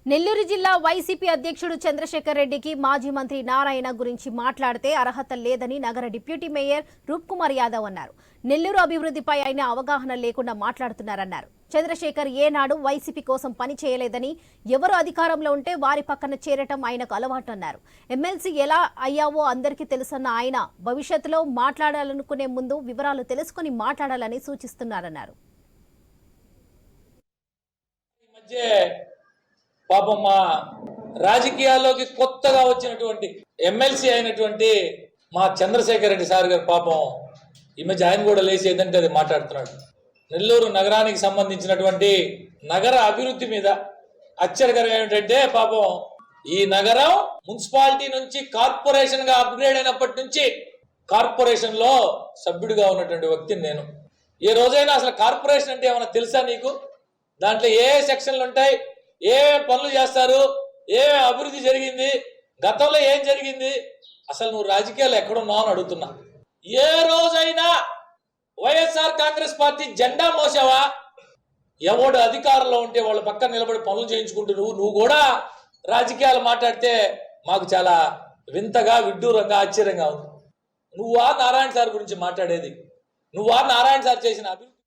నెల్లూరు జిల్లా వైసీపీ అధ్యక్షుడు చంద్రశేఖర్ రెడ్డికి మాజీ మంత్రి నారాయణ గురించి మాట్లాడితే అర్హత లేదని నగర డిప్యూటీ మేయర్ రూప్ కుమార్ యాదవ్ అన్నారు. నెల్లూరు అభివృద్ధిపై ఆయన అవగాహన లేకుండా మాట్లాడుతున్నారన్నారు. చంద్రశేఖర్ ఏనాడు వైసీపీ కోసం పని చేయలేదని, ఎవరు అధికారంలో ఉంటే వారి పక్కన చేరటం ఆయనకు అలవాటు అన్నారు. ఎమ్మెల్సీ ఎలా అయ్యావో అందరికీ తెలుసన్న ఆయన భవిష్యత్తులో మాట్లాడాలనుకునే ముందు వివరాలు తెలుసుకుని మాట్లాడాలని సూచిస్తున్నారన్నారు. పాపం మా రాజకీయాల్లోకి కొత్తగా వచ్చినటువంటి ఎమ్మెల్సీ అయినటువంటి మా చంద్రశేఖర్ రెడ్డి సార్ గారు పాపం ఈ మధ్య ఆయన కూడా లేచి ఏదంటే అది మాట్లాడుతున్నాడు. నెల్లూరు నగరానికి సంబంధించినటువంటి నగర అభివృద్ధి మీద ఆశ్చర్యకరం ఏమిటంటే పాపం ఈ నగరం మున్సిపాలిటీ నుంచి కార్పొరేషన్ గా అప్గ్రేడ్ అయినప్పటి నుంచి కార్పొరేషన్ లో సభ్యుడిగా ఉన్నటువంటి వ్యక్తిని నేను. ఏ రోజైనా అసలు కార్పొరేషన్ అంటే ఏమైనా తెలుసా నీకు? దాంట్లో ఏ సెక్షన్లు ఉంటాయి, ఏ పనులు చేస్తారు, ఏ అభివృద్ధి జరిగింది, గతంలో ఏం జరిగింది, అసలు నువ్వు రాజకీయాలు ఎక్కడున్నావు అని అడుగుతున్నా. ఏ రోజైనా వైఎస్ఆర్ కాంగ్రెస్ పార్టీ జెండా మోసావా? ఎవడు అధికారంలో ఉంటే వాళ్ళ పక్కన నిలబడి పనులు చేయించుకుంటూ నువ్వు కూడా రాజకీయాలు మాట్లాడితే మాకు చాలా వింతగా, విడ్డూరంగా, ఆశ్చర్యంగా ఉంది. నువ్వా నారాయణ సార్ గురించి మాట్లాడేది? నువ్వా నారాయణ సార్ చేసిన అభివృద్ధి?